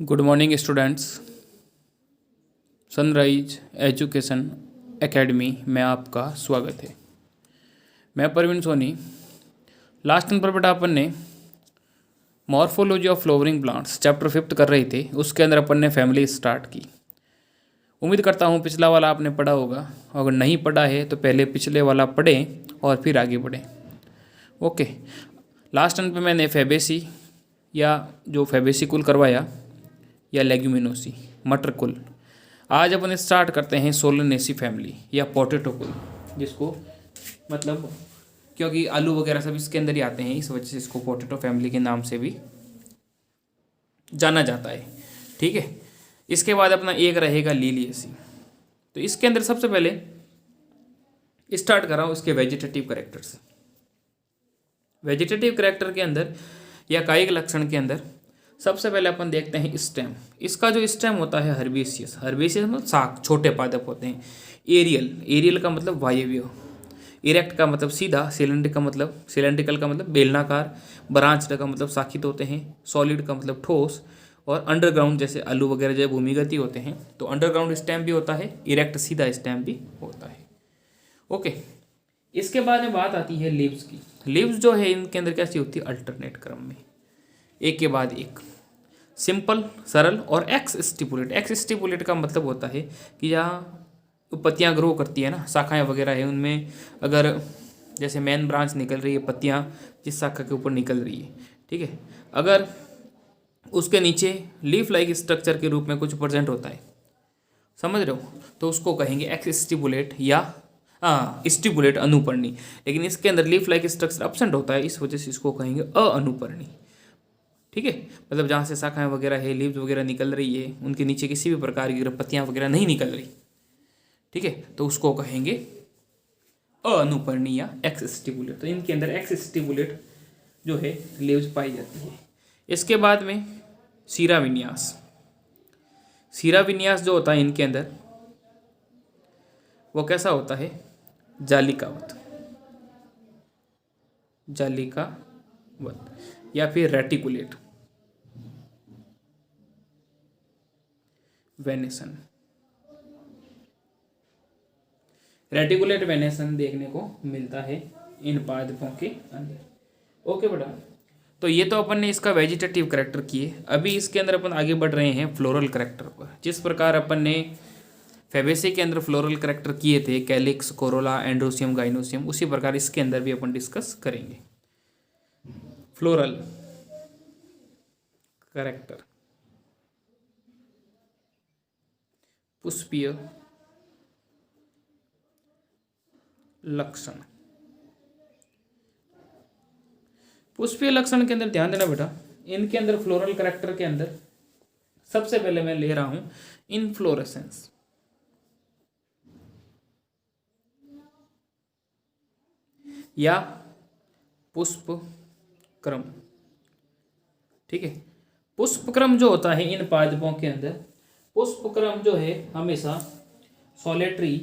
Good morning students. Sunrise education academy में आपका स्वागत है। मैं प्रवीण सोनी। लास्ट नंबर पर अपन ने morphology of flowering plants chapter 5 कर रहे थे। उसके अंदर अपन ने फैमिली स्टार्ट की। उम्मीद करता हूँ पिछला वाला आपने पढ़ा होगा। अगर नहीं पढ़ा है तो पहले पिछले वाला पढ़ें और फिर आगे बढ़ें। ओके, लास्ट टाइम पे मैंने फैबेसी या जो फैबेसी कुल करवाया या लेग्यूमिनोसी मटर कुल। आज अपन स्टार्ट करते हैं सोलेनेसी फैमिली या पोटैटो कुल, जिसको मतलब क्योंकि आलू वगैरह सब इसके अंदर ही आते हैं, इस वजह से इसको पोटैटो फैमिली के नाम से भी जाना जाता है। ठीक है, इसके बाद अपना एक रहेगा लीलियसी। तो इसके अंदर सबसे पहले स्टार्ट कर रहा हूँ इसके वेजिटेटिव कैरेक्टर से। वेजिटेटिव कैरेक्टर के अंदर या कायिक लक्षण के अंदर सबसे पहले अपन देखते हैं स्टेम। इसका जो स्टेम होता है हर्बेसियस, हर्बेसियस मतलब शाख, छोटे पादप होते हैं। एरियल, एरियल का मतलब वायव्य। इरेक्ट का मतलब सीधा। सिलेंड्रिकल का मतलब बेलनाकार। ब्रांच का मतलब शाखित होते हैं। सॉलिड का मतलब ठोस। और अंडरग्राउंड जैसे आलू वगैरह जब भूमिगत होते हैं तो अंडरग्राउंड स्टेम भी होता है, इरेक्ट सीधा स्टेम भी होता है। ओके, इसके बाद में बात आती है लीव्स की। लीव्स जो है इनके अंदर कैसी होती है, अल्टरनेट क्रम में, एक के बाद एक, सिंपल सरल और एक्स स्टिपुलेट। एक्स स्टिपुलेट का मतलब होता है कि जहाँ पत्तियाँ ग्रो करती है ना, शाखाएं वगैरह है उनमें, अगर जैसे मेन ब्रांच निकल रही है, पत्तियाँ जिस शाखा के ऊपर निकल रही है, ठीक है, अगर उसके नीचे लीफ लाइक स्ट्रक्चर के रूप में कुछ प्रेजेंट होता है, समझ रहे हो, तो उसको कहेंगे एक्स स्टिपुलेट या स्टिपुलेट अनुपर्णी। लेकिन इसके अंदर लीफ लाइक स्ट्रक्चर एब्सेंट होता है, इस वजह से इसको कहेंगे अनुपर्णी। ठीक है, मतलब जहाँ से शाखाएं वगैरह है, लीव्स वगैरह निकल रही है, उनके नीचे किसी भी प्रकार की पत्तियाँ वगैरह नहीं निकल रही, ठीक है, तो उसको कहेंगे अनुपर्णी या एक्स स्टिपुलेट। तो इनके अंदर एक्स स्टिपुलेट जो है लीव्स पाई जाती है। इसके बाद में सीरा विन्यास। सीरा विन्यास जो होता है इनके अंदर वो कैसा होता है, जालिकावत, जालिकावत या फिर रेटिकुलेट वेनेसन। रेटिकुलेट वेनेसन देखने को मिलता है इन पादपों के अंदर। ओके बेटा, तो ये तो अपन ने इसका वेजिटेटिव करेक्टर किए। अभी इसके अंदर अपन आगे बढ़ रहे हैं फ्लोरल करेक्टर पर। जिस प्रकार अपन ने फैबेसी के अंदर फ्लोरल करेक्टर किए थे, कैलिक्स, कोरोला, एंड्रोसियम, गाइनोसियम, उसी प्रकार इसके अंदर भी अपन डिस्कस करेंगे फ्लोरल करेक्टर। पुष्पीय लक्षण। पुष्पीय लक्षण के अंदर ध्यान देना बेटा, इनके अंदर फ्लोरल करेक्टर के अंदर सबसे पहले मैं ले रहा हूं इनफ्लोरेसेंस या पुष्प क्रम। ठीक है, पुष्प क्रम जो होता है इन पादपों के अंदर, पुष्प क्रम जो है हमेशा सॉलिटरी,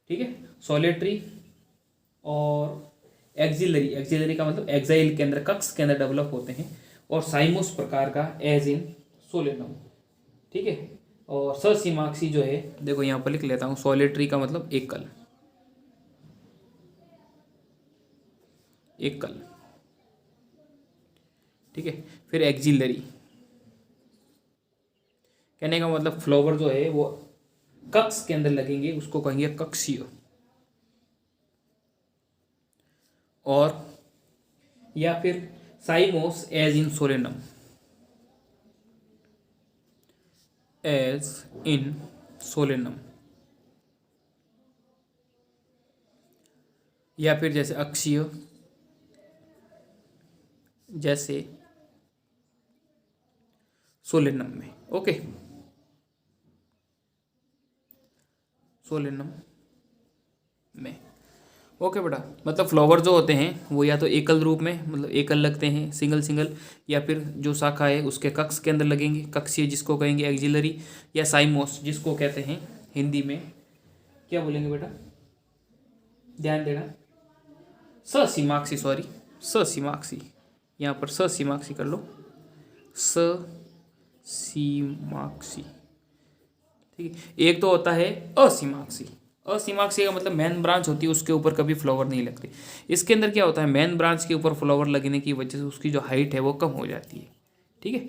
ठीक है, सॉलिटरी और एक्सिलरी, एक्सिलरी का मतलब एक्साइल के अंदर, कक्ष के अंदर डेवलप होते हैं, और साइमोस प्रकार का एज इन सोलेनम। ठीक है, और ससीमाक्सी जो है, देखो यहाँ पर लिख लेता हूँ, सॉलिटरी का मतलब एकल, एकल, ठीक है, फिर एक्सिलरी कहने का मतलब फ्लावर जो है वो कक्ष के अंदर लगेंगे, उसको कहेंगे कक्षीय। और या फिर cymose as in solanum, as in solanum, या फिर जैसे अक्षीय, जैसे सोलेनम में। ओके, सोलेनम में। ओके बेटा, मतलब फ्लावर जो होते हैं वो या तो एकल रूप में, मतलब एकल लगते हैं, सिंगल सिंगल, या फिर जो शाखा है उसके कक्ष के अंदर लगेंगे, कक्षीय जिसको कहेंगे एक्सिलरी, या साइमोस जिसको कहते हैं हिंदी में क्या बोलेंगे बेटा, ध्यान देना, ससीमाक्सी, सॉरी ससीमाक्सी, यहाँ पर ससीमाक्सी कर लो, ससीमाक्षी। ठीक है, एक तो होता है असीमाक्षी। असीमाक्षी का मतलब मेन ब्रांच होती है उसके ऊपर कभी फ्लावर नहीं लगते। इसके अंदर क्या होता है, मेन ब्रांच के ऊपर फ्लावर लगने की वजह से उसकी जो हाइट है वो कम हो जाती है। ठीक है,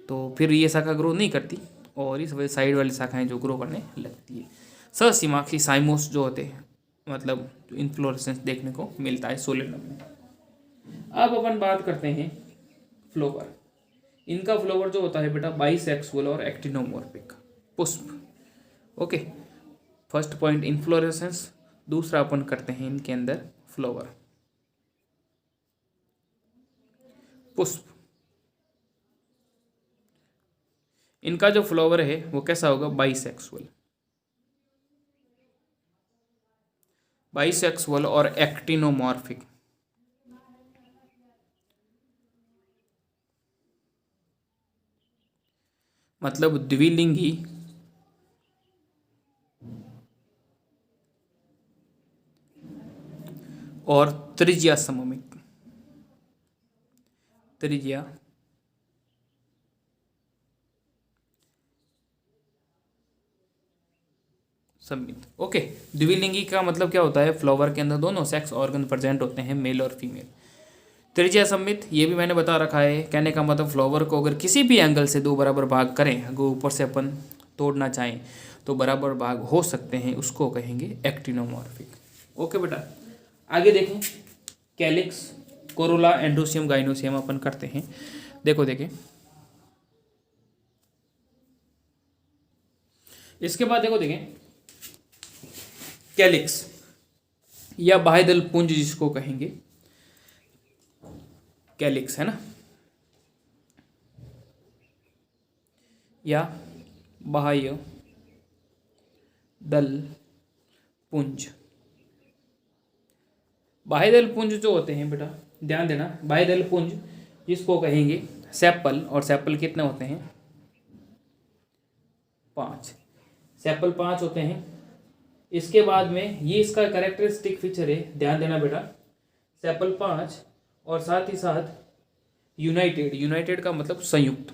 तो फिर ये शाखा ग्रो नहीं करती और इस वजह साइड वाली शाखाएं जो ग्रो करने लगती है। ससीमाक्षी साइमोस जो होते हैं मतलब इन्फ्लोरेसेंस देखने को मिलता है सोलेनम में। अब अपन बात करते हैं फ्लावर। इनका फ्लावर जो होता है बेटा बाइसेक्सुअल और एक्टिनोमॉर्फिक पुष्प। ओके, फर्स्ट पॉइंट इन्फ्लोरेसेंस, दूसरा अपन करते हैं इनके अंदर फ्लावर पुष्प। इनका जो फ्लावर है वो कैसा होगा, बाइसेक्सुअल। बाइसेक्सुअल और एक्टिनोमॉर्फिक। मतलब द्विलिंगी और त्रिज्या सममित। त्रिज्या सममित। ओके, द्विलिंगी का मतलब क्या होता है, फ्लावर के अंदर दोनों सेक्स ऑर्गन प्रेजेंट होते हैं, मेल और फीमेल। त्रिज्या सममित ये भी मैंने बता रखा है, कहने का मतलब फ्लावर को अगर किसी भी एंगल से दो बराबर भाग करें, अगर ऊपर से अपन तोड़ना चाहें तो बराबर भाग हो सकते हैं, उसको कहेंगे एक्टिनोमॉर्फिक। ओके बेटा, आगे देखें कैलिक्स, कोरोला, एंड्रोसियम, गाइनोसियम अपन करते हैं। देखो देखें, इसके बाद देखो देखें कैलिक्स या बाह्यदल पुंज जिसको कहेंगे, कैलिक्स है ना, या बाह्य दल पुंज। बाह्यदल पुंज जो होते हैं बेटा ध्यान देना, बाह्यदल पुंज जिसको कहेंगे सेपल, और सेपल कितने होते हैं, 5 सेपल 5 होते हैं। इसके बाद में ये इसका कैरेक्टरिस्टिक फीचर है, ध्यान देना बेटा, सेपल 5 और साथ ही साथ यूनाइटेड। यूनाइटेड का मतलब संयुक्त,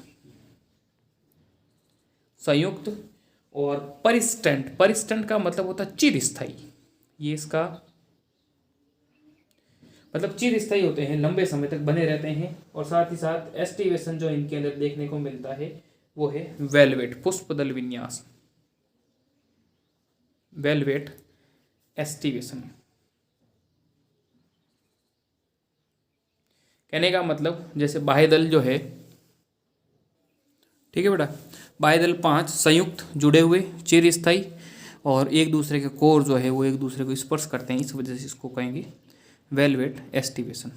संयुक्त और परिस्टेंट। परिस्टेंट का मतलब होता है चिरस्थायी। ये इसका मतलब चिरस्थायी होते हैं, लंबे समय तक बने रहते हैं। और साथ ही साथ एस्टिवेशन जो इनके अंदर देखने को मिलता है वो है वेलवेट, पुष्पदल विन्यास, वेलवेट एस्टिवेशन। कहने का मतलब जैसे बाह्यदल जो है, ठीक है बेटा, बाह्यदल 5 संयुक्त जुड़े हुए चिरस्थायी और एक दूसरे के कोर जो है वो एक दूसरे को स्पर्श करते हैं, इस वजह से इसको कहेंगे वेलवेट एस्टिवेशन।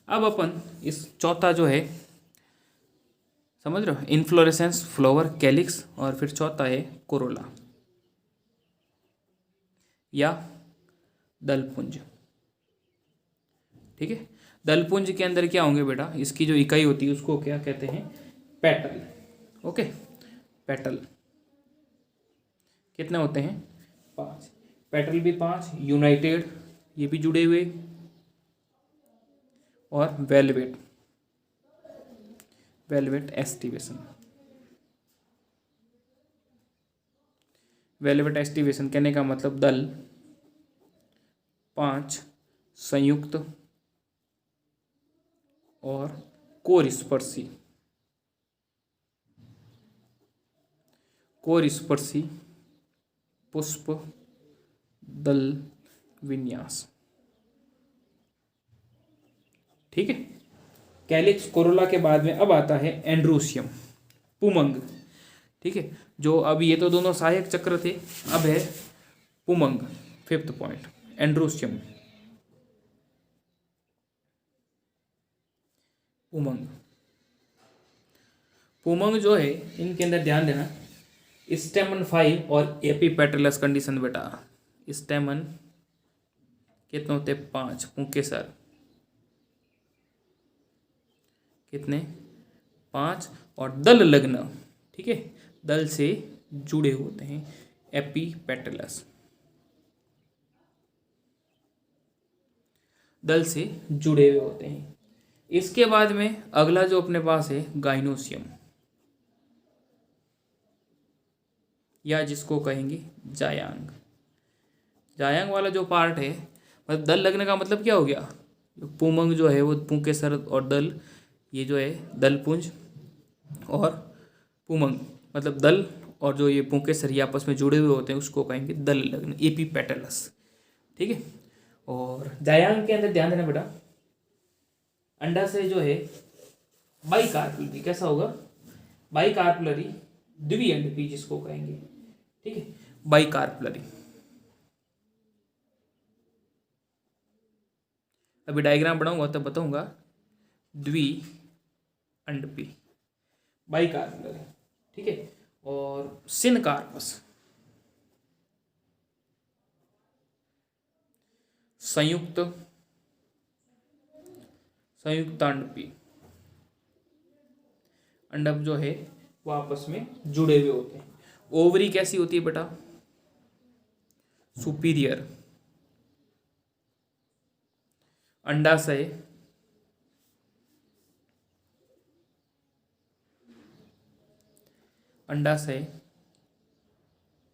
अब अपन इस चौथा जो है समझ रहे हो, इन्फ्लोरेसेंस, फ्लावर, कैलिक्स और फिर चौथा है कोरोला या दलपुंज। ठीक है, दलपुंज के अंदर क्या होंगे बेटा, इसकी जो इकाई होती है उसको क्या कहते हैं, पेटल। ओके, पेटल कितने होते हैं, 5। पेटल भी 5, यूनाइटेड ये भी जुड़े हुए, और velvet, velvet aestivation. Velvet aestivation कहने का मतलब दल 5 संयुक्त और कोरस्पर्शी, कोरस्पर्शी पुष्प दल विन्यास। ठीक है, कैलिक्स कोरोला के बाद में अब आता है एंड्रोसियम, पुमंग। ठीक है, जो अब ये तो दोनों सहायक चक्र थे, अब है पुमंग, 5th पॉइंट एंड्रोसियम, पुमंग। पुमंग जो है इनके अंदर ध्यान देना, स्टेमन 5 और एपीपेटलस कंडीशन बेटा। स्टेमन कितने होते हैं, 5, पुंके सर कितने, 5, और दल लग्न, ठीक है, दल से जुड़े होते हैं, एपीपेटलस, दल से जुड़े हुए होते हैं। इसके बाद में अगला जो अपने पास है गाइनोसियम, या जिसको कहेंगे जायांग। जायांग वाला जो पार्ट है, मतलब दल लगने का मतलब क्या हो गया, पुमंग जो है वो पुंकेसर और दल, ये जो है दलपुंज और पुमंग मतलब दल, और जो ये पुंकेसर ये आपस में जुड़े हुए होते हैं उसको कहेंगे दल लग्न, एपीपेटलस। ठीक है। और जायांग के अंदर ध्यान देना बेटा, अंडा से जो है बाइकार्पलरी, कैसा होगा, बाइकार्पलरी द्विअंडपी जिसको कहेंगे। ठीक है, बाइकार्पलरी। अभी डायग्राम बनाऊंगा तब बताऊंगा। द्विअंडपी, बाइकार्पलरी। ठीक है। और सिनकार्पस, संयुक्तांडपी। अंडक जो है वो आपस में जुड़े हुए होते हैं। ओवरी कैसी होती है बेटा, सुपीरियर। अंडाशय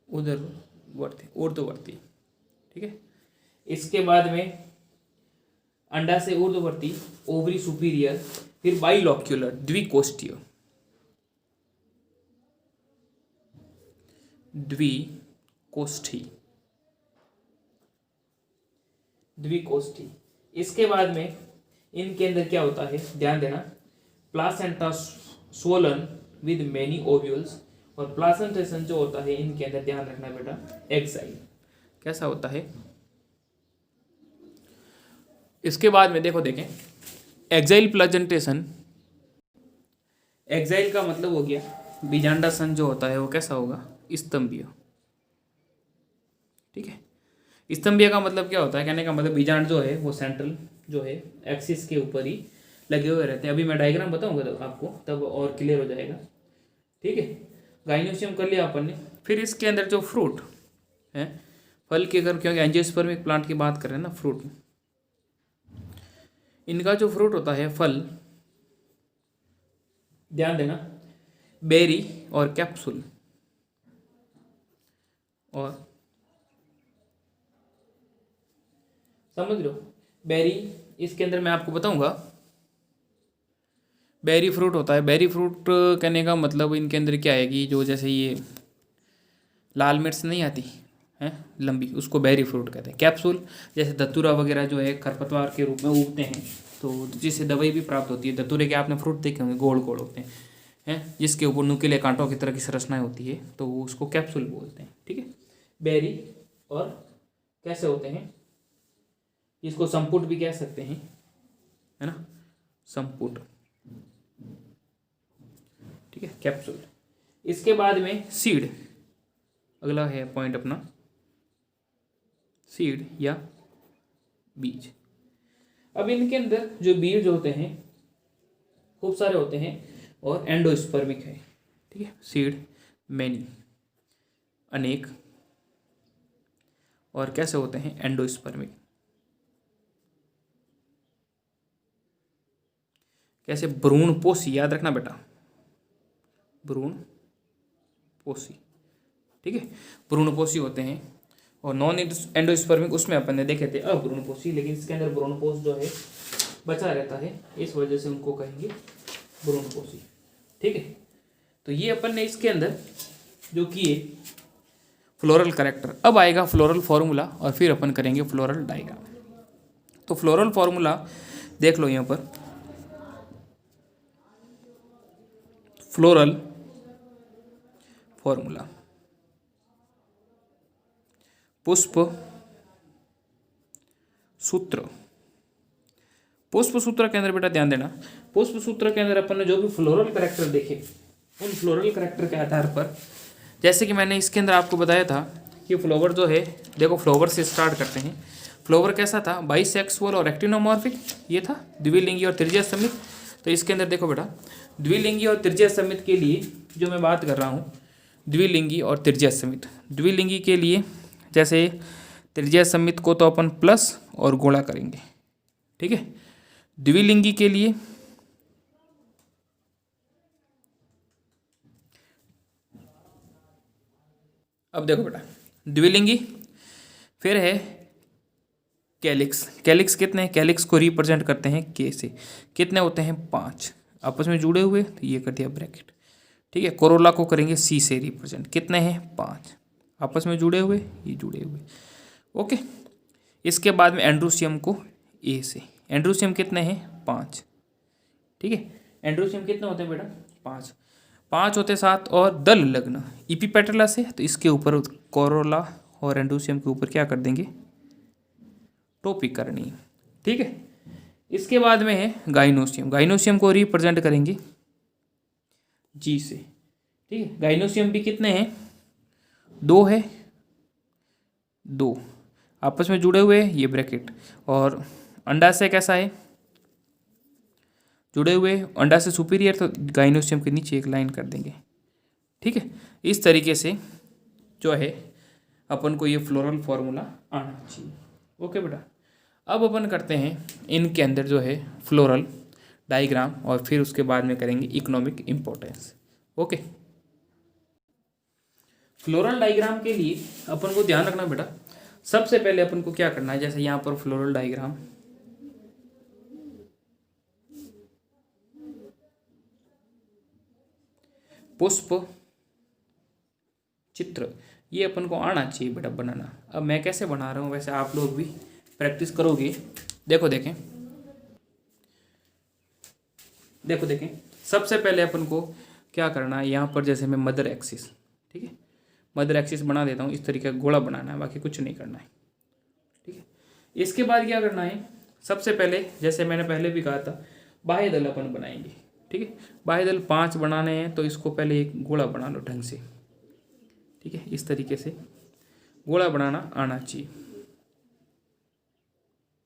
ऊर्ध्ववर्ती। ठीक है। इसके बाद में अंडाशय ऊर्ध्ववर्ती, ओवरी सुपीरियर, फिर बाइलॉक्यूलर द्विकोष्ठीय। द्विकोष्ठी। इसके बाद में इनके अंदर क्या होता है, ध्यान देना, placenta swollen with many ovules, और प्लासेंटेशन जो होता है इनके अंदर ध्यान रखना बेटा, एक्साइल। कैसा होता है। इसके बाद में देखें एक्साइल प्लासेंटेशन, एक्साइल का मतलब हो गया बीजांडासन जो होता है वो कैसा होगा, स्तंभीय। ठीक है। स्तंभीय का मतलब क्या होता है, कहने का मतलब बीजांड जो है वो सेंट्रल जो है एक्सिस के ऊपर ही लगे हुए रहते हैं। अभी मैं डायग्राम बताऊंगा तो आपको तब और क्लियर हो जाएगा। ठीक है। गाइनोसियम कर लिया अपन ने। फिर इसके अंदर जो फ्रूट है, फल के, अगर क्योंकि एंजियोस्पर्मिक प्लांट की बात कर रहे हैं ना, फ्रूट, इनका जो फ्रूट होता है फल, ध्यान देना, बेरी और कैप्सूल, और समझ लो बेरी, इसके अंदर मैं आपको बताऊंगा, बेरी फ्रूट होता है। बेरी फ्रूट कहने का मतलब इनके अंदर क्या है कि जो जैसे ये लाल मिर्च नहीं आती है लंबी, उसको बेरी फ्रूट कहते हैं। कैप्सूल जैसे धतूरा वगैरह जो है खरपतवार के रूप में उगते हैं, तो जिससे दवाई भी प्राप्त होती है। धतूरे के आपने फ्रूट देखे होंगे, गोल गोल होते हैं जिसके ऊपर नुकीले कांटों की तरह की संरचनाएं होती है, तो उसको कैप्सूल बोलते हैं। ठीक है। बेरी, और कैसे होते हैं, इसको संपुट भी कह सकते हैं, है ना, संपुट। ठीक है, कैप्सूल। इसके बाद में सीड, अगला है पॉइंट अपना, सीड या बीज। अब इनके अंदर जो बीज होते हैं खूब सारे होते हैं और एंडोस्पर्मिक है। ठीक है, सीड मैनी, अनेक, और कैसे होते हैं, एंडोस्पर्मिक। कैसे, भ्रूणपोषी, याद रखना बेटा, भ्रूणपोषी। ठीक है, भ्रूणपोषी होते हैं। और नॉन एंडोस्पर्मिक उसमें अपन ने देखे थे अभ्रूणपोषी, लेकिन इसके अंदर भ्रूणपोष जो है बचा रहता है, इस वजह से उनको कहेंगे भ्रूणपोषी। ठीक है। तो ये अपन ने इसके अंदर जो किए फ्लोरल कैरेक्टर। अब आएगा फ्लोरल फॉर्मूला और फिर अपन करेंगे फ्लोरल डायग्राम। तो फ्लोरल फॉर्मूला देख लो यहाँ पर, फ्लोरल फॉर्मूला, पुष्प सूत्र। पुष्प सूत्र के अंदर बेटा ध्यान देना, पुष्प सूत्र के अंदर अपन ने जो भी फ्लोरल कैरेक्टर देखे, उन फ्लोरल कैरेक्टर के आधार पर, जैसे कि मैंने इसके अंदर आपको बताया था कि फ्लावर जो है, देखो फ्लावर से स्टार्ट करते हैं। फ्लावर कैसा था, बाइसेक्सुअल और एक्टिनोमॉर्फिक, ये था द्विलिंगी और तृतीय समित। तो इसके अंदर देखो बेटा, द्विलिंगी और तृतीय समित के लिए जो मैं बात कर रहा हूँ, द्विलिंगी और तृतीय समित, द्विलिंगी के लिए जैसे तृतीय समित को तो अपन प्लस और गुणा करेंगे। ठीक है। द्विलिंगी के लिए अब देखो बेटा, द्विलिंगी, फिर है कैलिक्स। कैलिक्स कितने हैं? कैलिक्स को रिप्रेजेंट करते हैं के से। कितने होते हैं? 5 आपस में जुड़े हुए, तो ये कर दिया ब्रैकेट। ठीक है, कोरोला को करेंगे सी से रिप्रेजेंट। कितने हैं? 5 आपस में जुड़े हुए, ये जुड़े हुए। ओके, इसके बाद में एंड्रोसियम को ए से। एंड्रोसियम कितने हैं? 5। ठीक है, एंड्रोसियम कितने होते हैं बेटा? 5। 5 होते 7। और दल लग्न इपीपेटलस है, तो इसके ऊपर कोरोला और एंड्रोसियम के ऊपर क्या कर देंगे? टोपी करनी। ठीक है, इसके बाद में है गाइनोसियम। गाइनोसियम को रिप्रेजेंट करेंगे जी से। ठीक है, गाइनोसियम भी कितने हैं? 2 है, 2 आपस में जुड़े हुए, ये ब्रैकेट। और अंडाशय कैसा है? जुड़े हुए, अंडाशय सुपीरियर, तो गाइनोसियम के नीचे एक लाइन कर देंगे। ठीक है, इस तरीके से जो है अपन को ये फ्लोरल फॉर्मूला आना चाहिए। ओके बेटा, अब अपन करते हैं इनके अंदर जो है फ्लोरल डायग्राम, और फिर उसके बाद में करेंगे economic importance. Okay, floral diagram के लिए अपन को ध्यान रखना बेटा, सबसे पहले अपन को क्या करना है, जैसे यहाँ पर फ्लोरल डायग्राम, पुष्प चित्र, ये अपन को आना चाहिए बेटा बनाना। अब मैं कैसे बना रहा हूँ, वैसे आप लोग भी प्रैक्टिस करोगे। देखो देखें, देखो देखें, सबसे पहले अपन को क्या करना है, यहाँ पर जैसे मैं मदर एक्सिस, ठीक है, मदर एक्सिस बना देता हूँ। इस तरीके का गोला बनाना है, बाकी कुछ नहीं करना है। ठीक है, इसके बाद क्या करना है, सबसे पहले जैसे मैंने पहले भी कहा था, बाह्य दल अपन बनाएंगे। ठीक है, बाह्य दल 5 बनाने हैं, तो इसको पहले एक गोला बना लो ढंग से। ठीक है, इस तरीके से गोला बनाना आना चाहिए।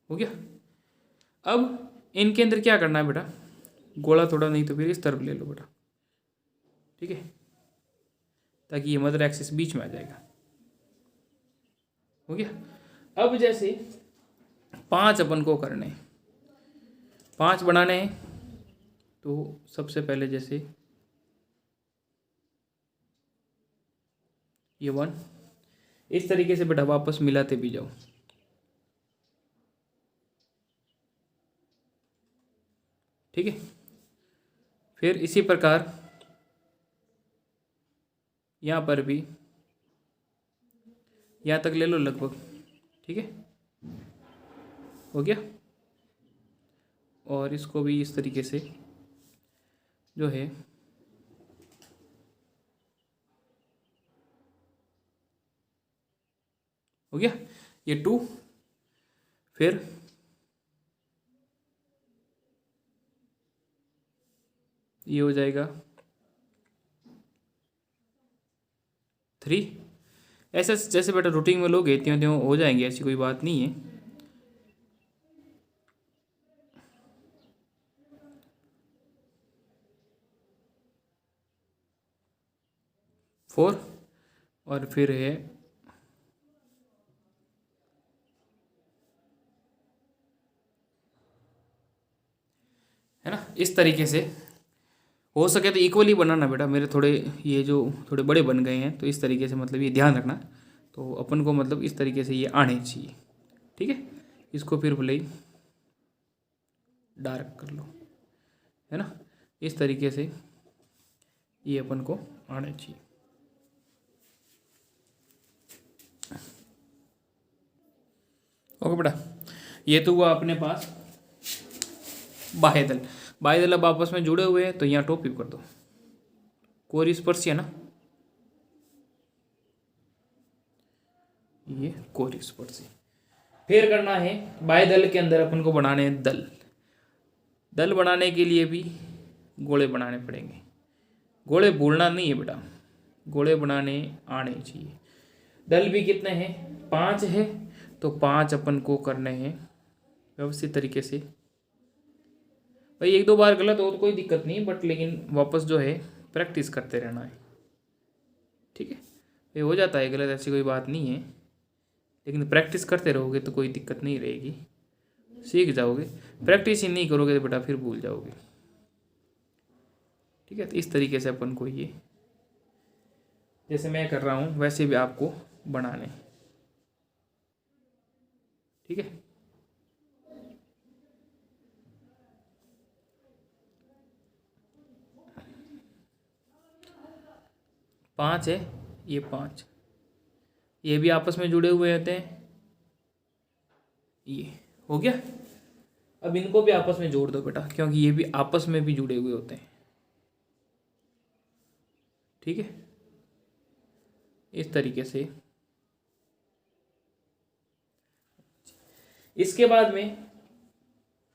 हो गया। अब इनके अंदर क्या करना है बेटा, गोला थोड़ा नहीं तो फिर इस तरफ ले लो बेटा। ठीक है, ताकि ये मदर एक्सिस बीच में आ जाएगा। हो गया। अब जैसे 5 अपन को करने हैं, 5 बनाने हैं, तो सबसे पहले जैसे ये 1, इस तरीके से बेटा वापस मिलाते भी जाओ। ठीक है, फिर इसी प्रकार यहाँ पर भी यहाँ तक ले लो लगभग। ठीक है, हो गया। और इसको भी इस तरीके से जो है हो गया, ये 2, फिर ये हो जाएगा 3। ऐसे जैसे बेटा रूटीन में लोगे त्यों त्यों हो जाएंगे, ऐसी कोई बात नहीं है। फोर, और फिर है ना, इस तरीके से हो सके तो इक्वली बनाना बेटा। मेरे थोड़े ये जो थोड़े बड़े बन गए हैं, तो इस तरीके से मतलब ये ध्यान रखना। तो अपन को मतलब इस तरीके से ये आने चाहिए। ठीक है, इसको फिर भले ही डार्क कर लो, है ना, इस तरीके से ये अपन को आने चाहिए। ओके बेटा, ये तो हुआ अपने पास बाह्य दल। बाह्य दल अब आपस में जुड़े हुए हैं, तो यहाँ टोपी कर दो, कोर स्पर्शी है ना, ये कोर स्पर्शी। फिर करना है बाह्य दल के अंदर अपन को बनाने हैं दल। दल बनाने के लिए भी गोले बनाने पड़ेंगे। गोले भूलना नहीं है बेटा, गोले बनाने आने चाहिए। दल भी कितने हैं? 5 है, तो 5 अपन को करने हैं व्यवस्थित तरीके से। भाई 1-2 बार गलत हो तो कोई दिक्कत नहीं, बट लेकिन वापस जो है प्रैक्टिस करते रहना है। ठीक है, ये हो जाता है गलत, ऐसी कोई बात नहीं है, लेकिन प्रैक्टिस करते रहोगे तो कोई दिक्कत नहीं रहेगी, सीख जाओगे। प्रैक्टिस ही नहीं करोगे तो बेटा फिर भूल जाओगे। ठीक है, तो इस तरीके से अपन को ये जैसे मैं कर रहा हूँ वैसे भी आपको बनाने, ठीक है। पांच है, ये पांच, ये भी आपस में जुड़े हुए रहते हैं, ये हो गया। अब इनको भी आपस में जोड़ दो बेटा, क्योंकि ये भी आपस में भी जुड़े हुए होते हैं, ठीक है। इस तरीके से इसके बाद में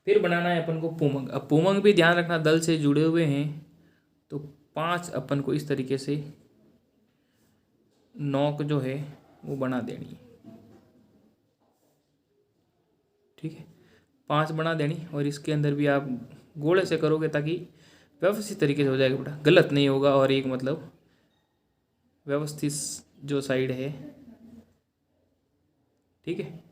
फिर बनाना है अपन को पूमंग। अब पूमंग भी ध्यान रखना दल से जुड़े हुए हैं, तो पांच अपन को इस तरीके से नौक जो है वो बना देनी है, ठीक है। पांच बना देनी, और इसके अंदर भी आप गोले से करोगे ताकि व्यवस्थित तरीके से हो जाएगा बेटा, गलत नहीं होगा, और एक मतलब व्यवस्थित जो साइड है, ठीक है।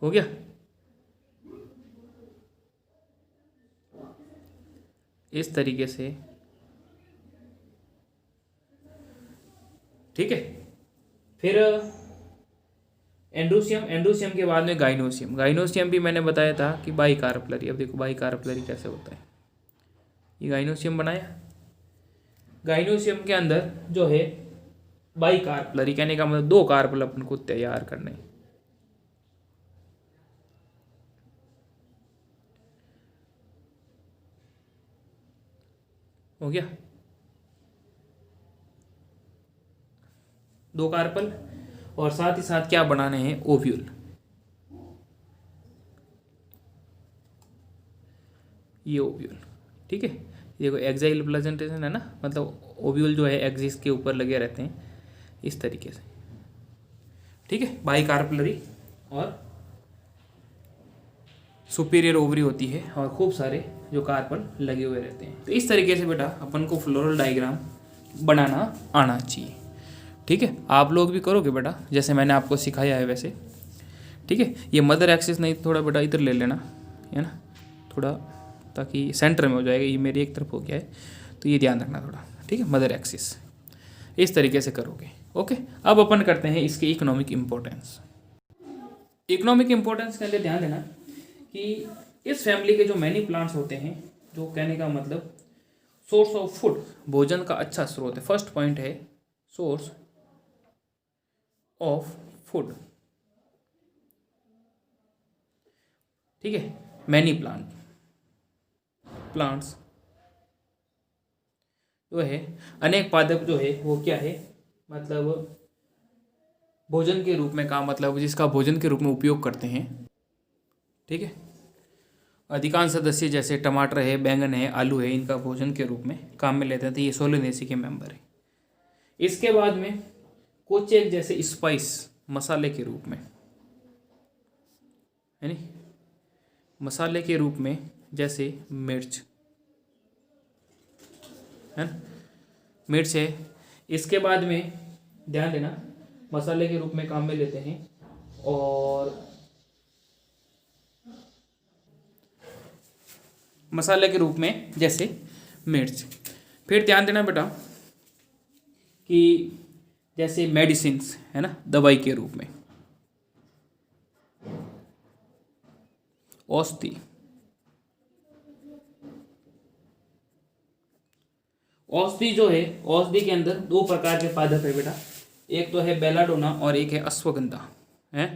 हो गया। इस तरीके से, ठीक है। फिर एंड्रोसियम, एंड्रोसियम के बाद में गाइनोसियम। गाइनोसियम भी मैंने बताया था कि बाइकार्पलरी। अब देखो बाइकार्पलरी कैसे होता है। ये गाइनोसियम बनाया, गाइनोसियम के अंदर जो है बाइकार्पलरी, कहने का मतलब दो कार्पल अपन को तैयार करने, हो गया। दो कार्पल, और साथ ही साथ क्या बनाने हैं, ओव्यूल। ये ओव्यूल, ठीक है। देखो एक्साइल प्रेजेंटेशन है ना, मतलब ओव्यूल जो है एक्सिस के ऊपर लगे रहते हैं इस तरीके से, ठीक है। बाइकार्पलरी और सुपीरियर ओवरी होती है, और खूब सारे जो कार्पल लगे हुए रहते हैं। तो इस तरीके से बेटा अपन को फ्लोरल डायग्राम बनाना आना चाहिए, ठीक है। आप लोग भी करोगे बेटा जैसे मैंने आपको सिखाया है वैसे, ठीक है। ये मदर एक्सिस नहीं, थोड़ा बेटा इधर ले लेना, है ना, थोड़ा, ताकि सेंटर में हो जाएगा। ये मेरी एक तरफ हो गया है, तो ये ध्यान रखना थोड़ा, ठीक है। मदर एक्सिस इस तरीके से करोगे, ओके। अब अपन करते हैं इसके इकोनॉमिक इम्पोर्टेंस। इकोनॉमिक इम्पोर्टेंस के अंदर ध्यान देना कि इस फैमिली के जो मैनी प्लांट्स होते हैं, जो कहने का मतलब सोर्स ऑफ फूड, भोजन का अच्छा स्रोत है। फर्स्ट पॉइंट है सोर्स ऑफ फूड, ठीक है। मैनी प्लांट्स जो है, अनेक पादप जो है वो क्या है, मतलब भोजन के रूप में काम, मतलब जिसका भोजन के रूप में उपयोग करते हैं, ठीक है। अधिकांश सदस्य जैसे टमाटर है, बैंगन है, आलू है, इनका भोजन के रूप में काम में लेते हैं, तो ये सोलेनेसी के मेंबर है। इसके बाद में कुछ एक जैसे स्पाइस, मसाले के रूप में, है नी, मसाले के रूप में जैसे मिर्च, है ना, मिर्च है। इसके बाद में ध्यान देना मसाले के रूप में काम में लेते हैं, और मसाले के रूप में जैसे मिर्च। फिर ध्यान देना बेटा कि जैसे मेडिसिन्स, है ना, दवाई के रूप में औषधि, औषधि जो है, औषधि के अंदर दो प्रकार के पादप है बेटा, एक तो है बेलाडोना और एक है अश्वगंधा, है।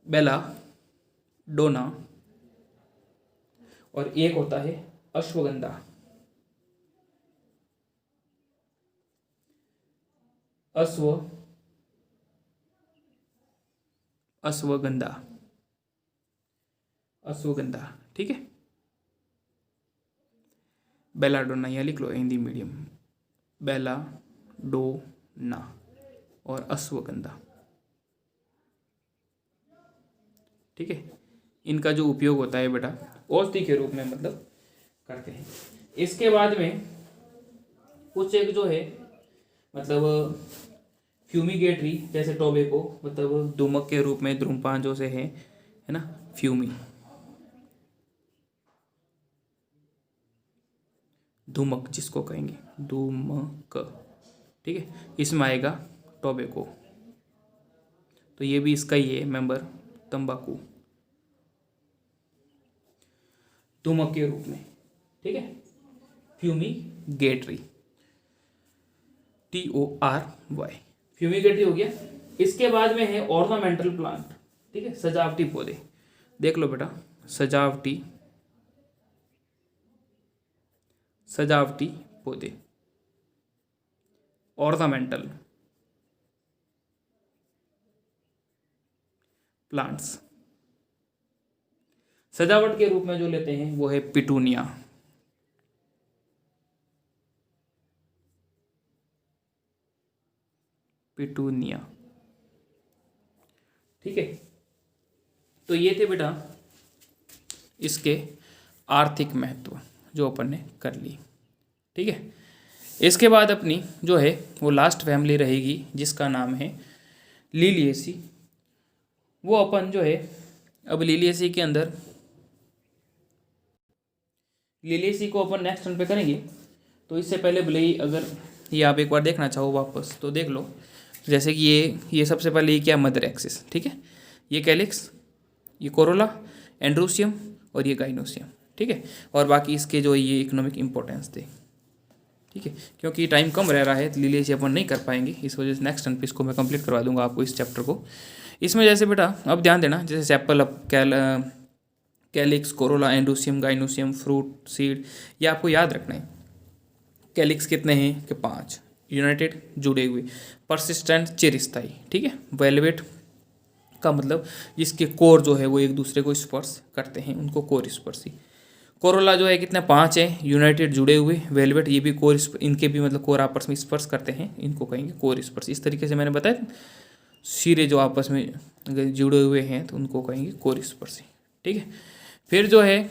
बेलाडोना और एक होता है अश्वगंधा। अश्वगंधा, ठीक है। बेलाडोना, यहाँ लिख लो हिंदी मीडियम, बेलाडोना और अश्वगंधा, ठीक है। इनका जो उपयोग होता है बेटा औषधि के रूप में मतलब करते हैं। इसके बाद में कुछ एक जो है मतलब फ्यूमिगेटरी जैसे टोबैको मतलब धूमक के रूप में धूम्रपान जो से है ना, फ्यूमी, धूमक जिसको कहेंगे धूमक, ठीक है, इसमें आएगा टोबैको, तो ये भी इसका ही है मेंबर, तंबाकू धूमक के रूप में, ठीक है, फ्यूमिगेटरी, TORY, फ्यूमिगेटरी हो गया। इसके बाद में है ऑर्नामेंटल प्लांट, ठीक है, सजावटी पौधे, देख लो बेटा, सजावटी पौधे, ऑर्नामेंटल प्लांट्स, सजावट के रूप में जो लेते हैं वो है पिटूनिया, ठीक है। तो ये थे बेटा इसके आर्थिक महत्व जो अपन ने कर ली, ठीक है। इसके बाद अपनी जो है वो लास्ट फैमिली रहेगी जिसका नाम है लिलिएसी। वो अपन जो है अब लिलिएसी के अंदर, लिलिएसी को अपन नेक्स्ट टर्न पे करेंगे। तो इससे पहले भले ही अगर ये आप एक बार देखना चाहो वापस तो देख लो, जैसे कि ये सबसे पहले ये क्या, मदर एक्सिस, ठीक है, ये कैलिक्स, ये कोरोला, एंड्रोसियम और ये गाइनोसियम, ठीक है, और बाकी इसके जो ये इकोनॉमिक इंपॉर्टेंस थे, ठीक है। क्योंकि टाइम कम रह रहा है तो लिलिएसी अपन नहीं कर पाएंगे, इस वजह से नेक्स्ट टर्न पे इसको मैं कंप्लीट करवा दूंगा आपको इस चैप्टर को। इसमें जैसे बेटा अब ध्यान देना, जैसे sepal, calyx, Corolla, androecium, gynoecium, fruit, seed, ये आपको याद रखना है। कैलिक्स कितने हैं कि 5, यूनाइटेड जुड़े हुए, परसिस्टेंट चिरस्थायी, ठीक है, वेलवेट का मतलब जिसके कोर जो है वो एक दूसरे को स्पर्श करते हैं उनको कोर स्पर्शी। कोरोला जो है कितने 5 है, यूनाइटेड जुड़े हुए, वेलवेट ये भी कोर, इनके भी मतलब कोर आपस में स्पर्श करते हैं, इनको कहेंगे कोर स्पर्श। इस तरीके से मैंने बताया सिरे जो आपस में जुड़े हुए हैं तो उनको कहेंगे कोर स्पर्शी, ठीक है। फिर जो है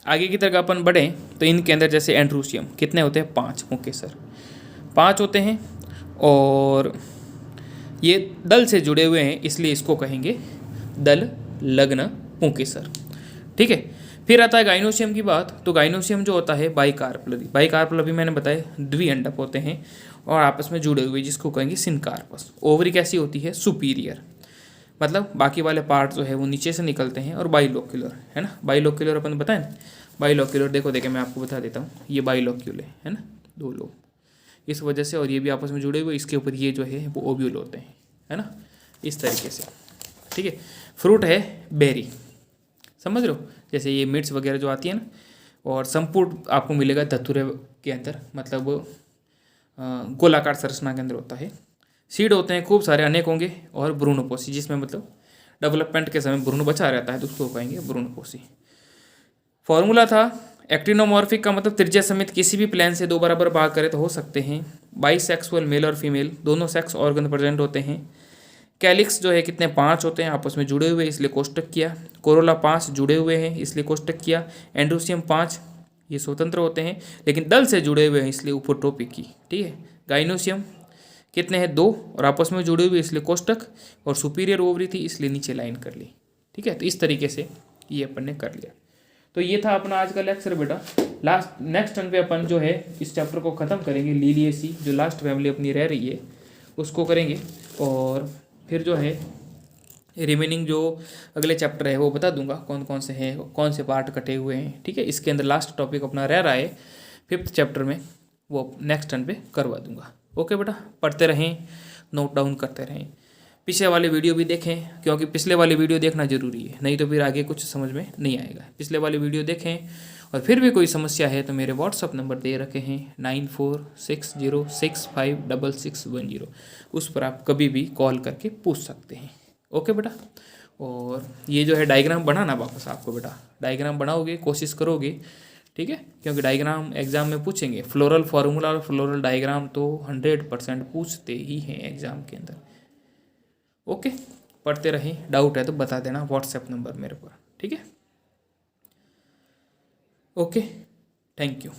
आगे की तरफ अपन बढ़े तो इनके अंदर जैसे एंड्रोसियम कितने होते हैं 5 मुख्य सर, 5 होते हैं, और ये दल से जुड़े हुए हैं इसलिए इसको कहेंगे दल लग्न पुंकेसर, ठीक है। फिर आता है गाइनोसियम की बात, तो गाइनोसियम जो होता है बाइकार्पलरी, बाइकार्पलरी मैंने बताया द्विअंडक होते हैं और आपस में जुड़े हुए जिसको कहेंगे सिनकार्पस। ओवरी कैसी होती है, सुपीरियर, मतलब बाकी वाले पार्ट जो है वो नीचे से निकलते हैं, और बाइलोक्यूलर है ना, बाइलोक्यूलर अपन बताएं ना, बाइलोक्यूलर देखो मैं आपको बता देता हूँ, ये बाइलोक्यूल है ना, 2 लोब इस वजह से, और ये भी आपस में जुड़े हुए, इसके ऊपर ये जो है वो ओव्यूल होते हैं, है ना, इस तरीके से, ठीक है। फ्रूट है बेरी, समझ रहे हो, जैसे ये मिर्च वगैरह जो आती है ना, और संपूर्ण आपको मिलेगा धतूरे के अंदर, मतलब गोलाकार संरचना के अंदर होता है। सीड होते हैं खूब सारे, अनेक होंगे, और भ्रूणपोषी जिसमें मतलब डेवलपमेंट के समय भ्रूण बचा रहता है तो उसको कहेंगे भ्रूणपोषी। फॉर्मूला था एक्टिनोमॉर्फिक का मतलब त्रिज्या समेत किसी भी प्लेन से 2 बराबर भाग करे तो हो सकते हैं। बाइसेक्सुअल मेल और फीमेल दोनों सेक्स ऑर्गन प्रेजेंट होते हैं। कैलिक्स जो है कितने 5 होते हैं आपस में जुड़े हुए इसलिए कोष्टक किया। कोरोला 5 जुड़े हुए हैं इसलिए कोष्टक किया। एंड्रोसियम 5 ये स्वतंत्र होते हैं लेकिन दल से जुड़े हुए हैं इसलिए ऊपर टोपिक की, ठीक है। गाइनोसियम कितने हैं 2 और आपस में जुड़े हुए इसलिए कोष्टक, और सुपीरियर ओवरी थी इसलिए नीचे लाइन कर ली, ठीक है। तो इस तरीके से ये अपन ने कर लिया। तो ये था अपना आज का लेक्चर बेटा। नेक्स्ट टर्न पे अपन जो है इस चैप्टर को ख़त्म करेंगे। लिलिएसी जो लास्ट फैमिली अपनी रह रही है उसको करेंगे, और फिर जो है रिमेनिंग जो अगले चैप्टर है वो बता दूंगा कौन कौन से हैं, कौन से पार्ट कटे हुए हैं, ठीक है। इसके अंदर लास्ट टॉपिक अपना रह रहा है 5th चैप्टर में, वो नेक्स्ट टर्न पे करवा दूंगा। ओके बेटा, पढ़ते रहें, नोट डाउन करते रहें, पिछले वाले वीडियो भी देखें क्योंकि पिछले वाले वीडियो देखना जरूरी है, नहीं तो फिर आगे कुछ समझ में नहीं आएगा। पिछले वाले वीडियो देखें, और फिर भी कोई समस्या है तो मेरे व्हाट्सअप नंबर दे रखे हैं 9460656610, उस पर आप कभी भी कॉल करके पूछ सकते हैं। ओके बेटा, और ये जो है डायग्राम बनाना वापस आपको बेटा, डायग्राम बनाओगे, कोशिश करोगे, ठीक है, क्योंकि डायग्राम एग्जाम में पूछेंगे। फ्लोरल फार्मूला और फ्लोरल डायग्राम तो 100% पूछते ही हैं एग्जाम के अंदर। ओके, पढ़ते रहें, डाउट है तो बता देना व्हाट्सएप नंबर मेरे पर, ठीक है। Okay, thank you.